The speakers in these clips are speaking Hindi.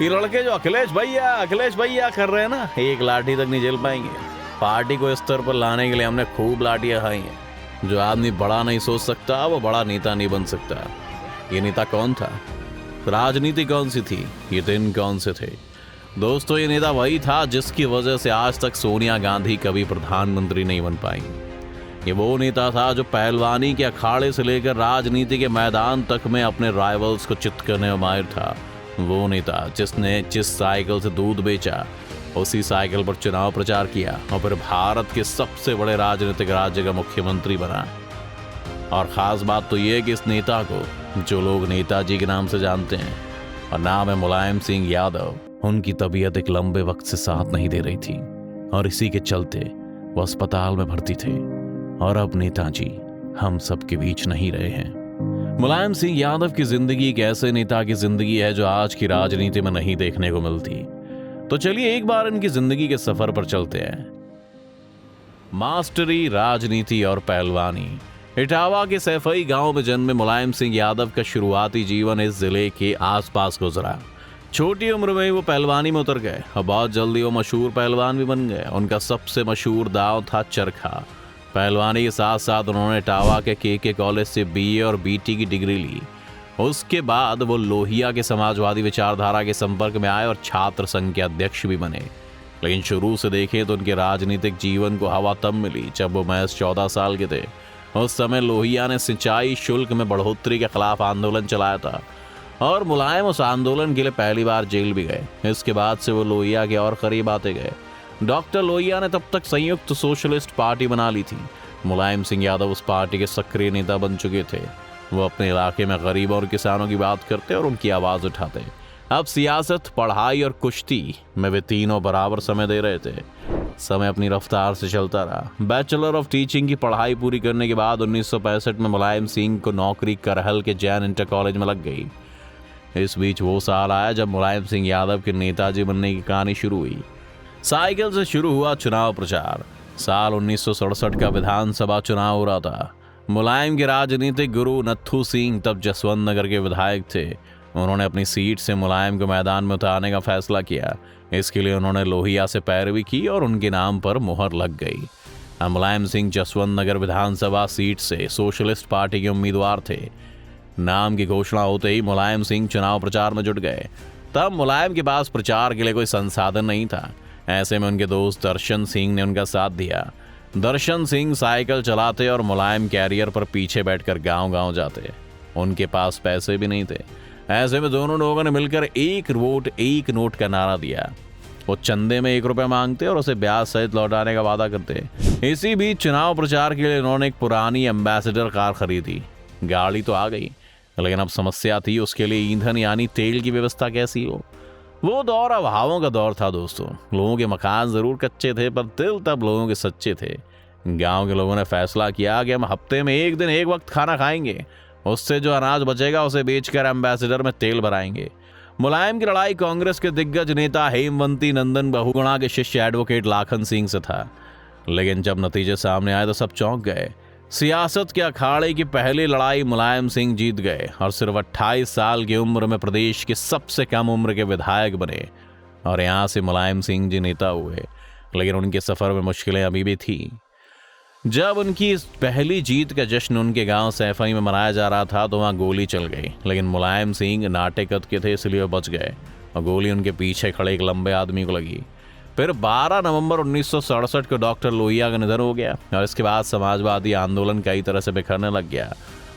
ये लड़के जो अखिलेश भैया कर रहे हैं ना, एक लाठी तक नहीं झेल पाएंगे। पार्टी को इस स्तर पर लाने के लिए हमने खूब लाठियां खाई हैं। जो आदमी बड़ा नहीं सोच सकता वो बड़ा नेता नहीं बन सकता। ये नेता कौन था? राजनीति कौन सी थी? ये दिन कौन से थे? दोस्तों, ये नेता वही था जिसकी वजह से आज तक सोनिया गांधी कभी प्रधानमंत्री नहीं बन पाई। ये वो नेता था जो पहलवानी के अखाड़े से लेकर राजनीति के मैदान तक में अपने राइवल्स को चित करने में माहिर था। वो नेता जिसने जिस साइकिल से दूध बेचा उसी साइकिल पर चुनाव प्रचार किया और फिर भारत के सबसे बड़े राजनीतिक राज्य का मुख्यमंत्री बना। और खास बात तो ये है कि इस नेता को जो लोग नेताजी के नाम से जानते हैं और नाम है मुलायम सिंह यादव, उनकी तबीयत एक लंबे वक्त से साथ नहीं दे रही थी और इसी के चलते वो अस्पताल में भर्ती थे। और अब नेताजी हम सबके बीच नहीं रहे हैं। मुलायम सिंह यादव की जिंदगी एक ऐसे नेता की जिंदगी है जो आज की राजनीति में नहीं देखने को मिलती। तो चलिए एक बार इनकी जिंदगी के सफर पर चलते हैं। मास्टरी, राजनीति और पहलवानी। इटावा के सैफई गांव में जन्मे मुलायम सिंह यादव का शुरुआती जीवन इस जिले के आसपास गुजरा। छोटी उम्र में वो पहलवानी में उतर गए और बहुत जल्दी वो मशहूर पहलवान भी बन गए। उनका सबसे मशहूर दांव था चरखा। पहलवानी के साथ साथ उन्होंने इटावा के के कॉलेज से बीए और बीटी की डिग्री ली। उसके बाद वो लोहिया के समाजवादी विचारधारा के संपर्क में आए और छात्र संघ के अध्यक्ष भी बने। लेकिन शुरू से देखें तो उनके राजनीतिक जीवन को हवा तब मिली जब वो महज 14 साल के थे। उस समय लोहिया ने सिंचाई शुल्क में बढ़ोतरी के खिलाफ आंदोलन चलाया था और मुलायम उस आंदोलन के लिए पहली बार जेल भी गए। इसके बाद से वो लोहिया के और करीब आते गए। डॉक्टर लोहिया ने तब तक संयुक्त सोशलिस्ट पार्टी बना ली थी। मुलायम सिंह यादव उस पार्टी के सक्रिय नेता बन चुके थे। वो अपने इलाके में गरीबों और किसानों की बात करते और उनकी आवाज उठाते। अब सियासत, पढ़ाई और कुश्ती में वे तीनों बराबर समय दे रहे थे। समय अपनी रफ्तार से चलता रहा। बैचलर ऑफ टीचिंग की पढ़ाई पूरी करने के बाद 1965 में मुलायम सिंह को नौकरी करहल के जैन इंटर कॉलेज में लग गई। इस बीच वो साल आया जब मुलायम सिंह यादव के नेताजी बनने की कहानी शुरू हुई। साइकिल से शुरू हुआ चुनाव प्रचार। साल 1967 का विधानसभा चुनाव हो रहा था। मुलायम के राजनीतिक गुरु नत्थू सिंह तब जसवंत नगर के विधायक थे। उन्होंने अपनी सीट से मुलायम को मैदान में उतारने का फैसला किया। इसके लिए उन्होंने लोहिया से पैरवी की और उनके नाम पर मुहर लग गई। मुलायम सिंह जसवंत नगर विधानसभा सीट से सोशलिस्ट पार्टी के उम्मीदवार थे। नाम की घोषणा होते ही मुलायम सिंह चुनाव प्रचार में जुट गए। तब मुलायम के पास प्रचार के लिए कोई संसाधन नहीं था। ऐसे में उनके दोस्त दर्शन सिंह ने उनका साथ दिया। दर्शन सिंह साइकिल चलाते और मुलायम कैरियर पर पीछे बैठकर गांव-गांव जाते। उनके पास पैसे भी नहीं थे। ऐसे में दोनों लोगों ने मिलकर एक वोट एक नोट का नारा दिया। वो चंदे में 1 रुपया मांगते और उसे ब्याज सहित लौटाने का वादा करते। इसी बीच चुनाव प्रचार के लिए उन्होंने एक पुरानी एम्बेसडर कार खरीदी। गाड़ी तो आ गई, लेकिन अब समस्या थी उसके लिए ईंधन यानी तेल की व्यवस्था कैसी हो। वो दौर अभावों का दौर था दोस्तों। लोगों के मकान जरूर कच्चे थे पर दिल तब लोगों के सच्चे थे। गांव के लोगों ने फैसला किया कि हम हफ्ते में एक दिन एक वक्त खाना खाएंगे। उससे जो अनाज बचेगा उसे बेचकर एम्बेसडर में तेल भराएंगे। मुलायम की लड़ाई कांग्रेस के दिग्गज नेता हेमवंती नंदन बहुगुणा के शिष्य एडवोकेट लाखन सिंह से था। लेकिन जब नतीजे सामने आए तो सब चौंक गए। सियासत के अखाड़े की पहली लड़ाई मुलायम सिंह जीत गए और सिर्फ 28 साल की उम्र में प्रदेश के सबसे कम उम्र के विधायक बने और यहां से मुलायम सिंह जी नेता हुए। लेकिन उनके सफर में मुश्किलें अभी भी थी। जब उनकी इस पहली जीत का जश्न उनके गांव सैफई में मनाया जा रहा था तो वहां गोली चल गई। लेकिन मुलायम सिंह नाटे कद के थे इसलिए बच गए और गोली उनके पीछे खड़े एक लंबे आदमी को लगी। फिर 12 नवंबर 1967 को डॉक्टर लोहिया का निधन हो गया और इसके बाद समाजवादी आंदोलन कई तरह से बिखरने लग गया।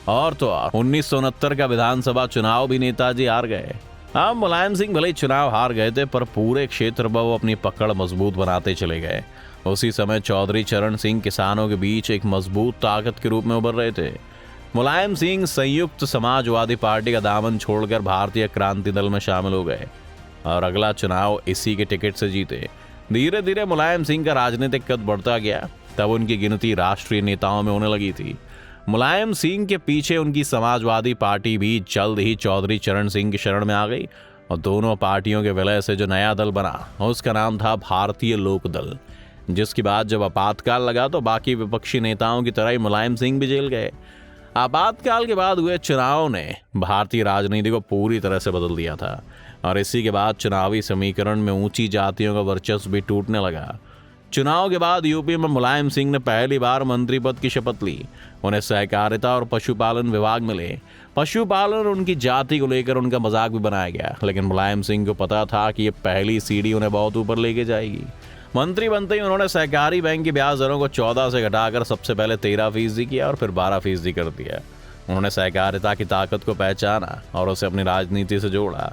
और तो 1969 का विधानसभा चुनाव भी नेताजी हार गए। अब मुलायम सिंह भले ही चुनाव हार गए थे पर पूरे क्षेत्र पर वो अपनी पकड़ मजबूत बनाते चले गए। उसी समय चौधरी चरण सिंह किसानों के बीच एक मजबूत ताकत के रूप में उभर रहे थे। मुलायम सिंह संयुक्त समाजवादी पार्टी का दामन छोड़कर भारतीय क्रांति दल में शामिल हो गए और अगला चुनाव इसी के टिकट से जीते। धीरे धीरे मुलायम सिंह का राजनीतिक कद बढ़ता गया। तब उनकी गिनती राष्ट्रीय नेताओं में होने लगी थी। मुलायम सिंह के पीछे उनकी समाजवादी पार्टी भी जल्द ही चौधरी चरण सिंह की शरण में आ गई और दोनों पार्टियों के विलय से जो नया दल बना उसका नाम था भारतीय लोक दल, जिसके बाद जब आपातकाल लगा तो बाकी विपक्षी नेताओं की तरह ही मुलायम सिंह भी जेल गए। आपातकाल के बाद हुए चुनाव ने भारतीय राजनीति को पूरी तरह से बदल दिया था और इसी के बाद चुनावी समीकरण में ऊंची जातियों का वर्चस्व भी टूटने लगा। चुनाव के बाद यूपी में मुलायम सिंह ने पहली बार मंत्री पद की शपथ ली। उन्हें सहकारिता और पशुपालन विभाग मिले। पशुपालन और उनकी जाति को लेकर उनका मजाक भी बनाया गया, लेकिन मुलायम सिंह को पता था कि ये पहली सीढ़ी उन्हें बहुत ऊपर लेके जाएगी। मंत्री बनते ही उन्होंने सहकारी बैंक की ब्याज दरों को 14 से घटाकर सबसे पहले 13% किया और फिर 12% कर दिया। उन्होंने सहकारिता की ताकत को पहचाना और उसे अपनी राजनीति से जोड़ा,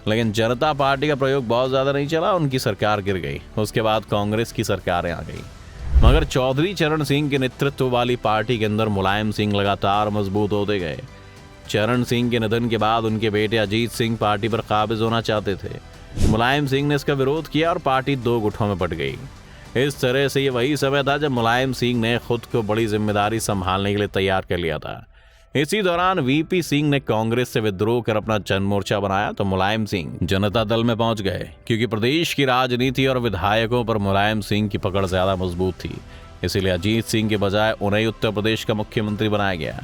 लेकिन जनता पार्टी का प्रयोग बहुत ज़्यादा नहीं चला। उनकी सरकार गिर गई। उसके बाद कांग्रेस की सरकारें आ गई, मगर चौधरी चरण सिंह के नेतृत्व वाली पार्टी के अंदर मुलायम सिंह लगातार मजबूत होते गए। चरण सिंह के निधन के बाद उनके बेटे अजीत सिंह पार्टी पर काबिज होना चाहते थे। मुलायम सिंह ने इसका विरोध किया और पार्टी 2 गुटों में बट गई। इस तरह से ये वही समय था जब मुलायम सिंह ने खुद को बड़ी जिम्मेदारी संभालने के लिए तैयार कर लिया था। इसी दौरान वीपी सिंह ने कांग्रेस से विद्रोह कर अपना जनमोर्चा बनाया तो मुलायम सिंह जनता दल में पहुंच गए, क्योंकि प्रदेश की राजनीति और विधायकों पर मुलायम सिंह की पकड़ ज्यादा मजबूत थी। इसीलिए अजीत सिंह के बजाय उन्हें उत्तर प्रदेश का मुख्यमंत्री बनाया गया।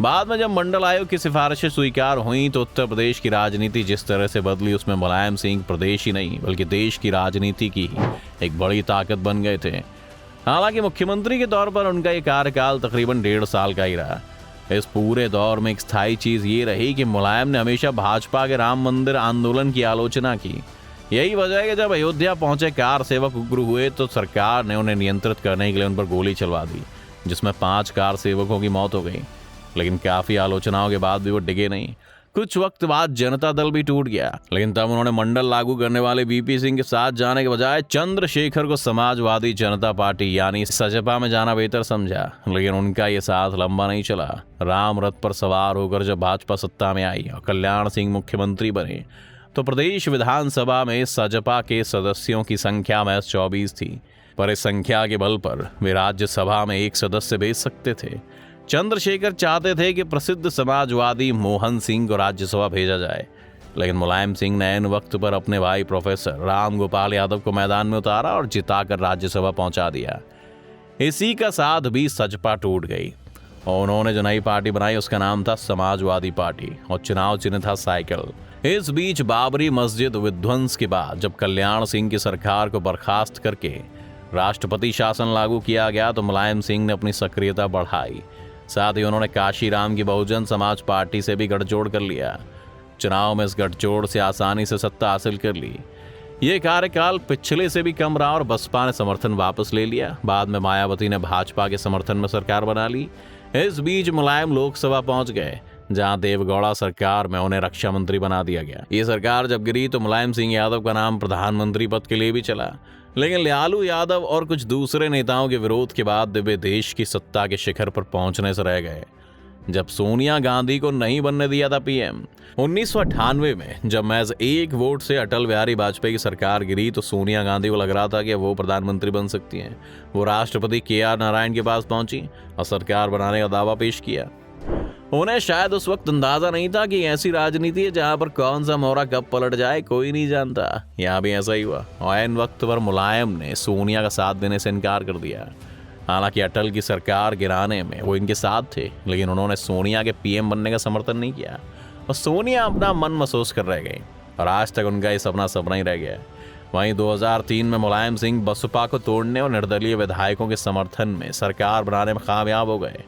बाद में जब मंडल आयोग की सिफारिशें स्वीकार हुई तो उत्तर प्रदेश की राजनीति जिस तरह से बदली, उसमें मुलायम सिंह प्रदेश ही नहीं बल्कि देश की राजनीति की एक बड़ी ताकत बन गए थे। हालांकि मुख्यमंत्री के तौर पर उनका ये कार्यकाल तकरीबन 1.5 साल का ही रहा। इस पूरे दौर में एक स्थायी चीज ये रही कि मुलायम ने हमेशा भाजपा के राम मंदिर आंदोलन की आलोचना की। यही वजह है कि जब अयोध्या पहुंचे कार सेवक उग्र हुए तो सरकार ने उन्हें नियंत्रित करने के लिए उन पर गोली चलवा दी, जिसमें 5 कार सेवकों की मौत हो गई। लेकिन काफी आलोचनाओं के बाद भी वो डिगे नहीं। कुछ वक्त बाद जनता दल भी टूट गया, लेकिन तब उन्होंने मंडल लागू करने वाले वीपी सिंह के साथ जाने के बजाय चंद्रशेखर को समाजवादी जनता पार्टी यानी सजपा में जाना बेहतर समझा। लेकिन उनका ये साथ लंबा नहीं चला। राम रथ पर सवार होकर जब भाजपा सत्ता में आई और कल्याण सिंह मुख्यमंत्री बने तो प्रदेश विधानसभा में सजपा के सदस्यों की संख्या महज 24 थी, पर इस संख्या के बल पर वे राज्यसभा में 1 सदस्य भेज सकते थे। चंद्रशेखर चाहते थे कि प्रसिद्ध समाजवादी मोहन सिंह को राज्यसभा भेजा जाए, लेकिन मुलायम सिंह ने ऐन वक्त पर अपने भाई प्रोफेसर राम गोपाल यादव को मैदान में उतारा और जिताकर राज्यसभा पहुंचा दिया। इसी का साथ भी सजपा टूट गई और उन्होंने जो नई पार्टी बनाई उसका नाम था समाजवादी पार्टी और चुनाव चिन्ह था साइकिल। इस बीच बाबरी मस्जिद विध्वंस के बाद जब कल्याण सिंह की सरकार को बर्खास्त करके राष्ट्रपति शासन लागू किया गया तो मुलायम सिंह ने अपनी सक्रियता बढ़ाई। साथ ही उन्होंने काशीराम की बहुजन समाज पार्टी से भी गठजोड़ कर लिया। चुनाव में इस गठजोड़ से आसानी से सत्ता हासिल कर ली। ये कार्यकाल पिछले से भी कम रहा और बसपा ने समर्थन वापस ले लिया। बाद में मायावती ने भाजपा के समर्थन में सरकार बना ली। इस बीच मुलायम लोकसभा पहुंच गए, जहां देवगौड़ा सरकार में उन्हें रक्षा मंत्री बना दिया गया। ये सरकार जब गिरी तो मुलायम सिंह यादव का नाम प्रधानमंत्री पद के लिए भी चला, लेकिन लालू यादव और कुछ दूसरे नेताओं के विरोध के बाद वे देश की सत्ता के शिखर पर पहुंचने से रह गए। जब सोनिया गांधी को नहीं बनने दिया था पीएम 1998 में, जब महज 1 वोट से अटल बिहारी वाजपेयी की सरकार गिरी तो सोनिया गांधी को लग रहा था कि वो प्रधानमंत्री बन सकती हैं। वो राष्ट्रपति KR नारायण के पास पहुंची और सरकार बनाने का दावा पेश किया। उन्हें शायद उस वक्त अंदाजा नहीं था कि ऐसी राजनीति है जहां पर कौन सा मोहरा कब पलट जाए कोई नहीं जानता। यहाँ भी ऐसा ही हुआ और ऐन वक्त पर मुलायम ने सोनिया का साथ देने से इनकार कर दिया। हालांकि अटल की सरकार गिराने में वो इनके साथ थे, लेकिन उन्होंने सोनिया के पीएम बनने का समर्थन नहीं किया और सोनिया अपना मन महसूस कर रह गई और आज तक उनका ये सपना ही रह गया। वहीं 2003 में मुलायम सिंह बसपा को तोड़ने और निर्दलीय विधायकों के समर्थन में सरकार बनाने में कामयाब हो गए।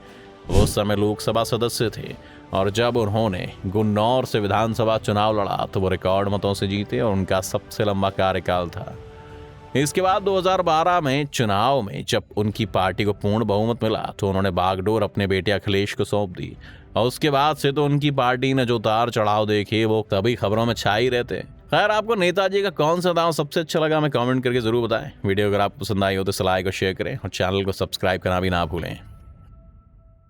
वो उस समय लोकसभा सदस्य थे और जब उन्होंने गुन्नौर से विधानसभा चुनाव लड़ा तो वो रिकॉर्ड मतों से जीते और उनका सबसे लंबा कार्यकाल था। इसके बाद 2012 में चुनाव में जब उनकी पार्टी को पूर्ण बहुमत मिला तो उन्होंने बागडोर अपने बेटे अखिलेश को सौंप दी और उसके बाद से तो उनकी पार्टी ने जो उतार चढ़ाव देखे वो तभी खबरों में छा ही रहते। खैर, आपको नेताजी का कौन सा दांव सबसे अच्छा लगा हमें कमेंट करके जरूर बताएं। वीडियो अगर आपको पसंद आई हो तो लाइक और शेयर करें और चैनल को सब्सक्राइब करना भी ना भूलें।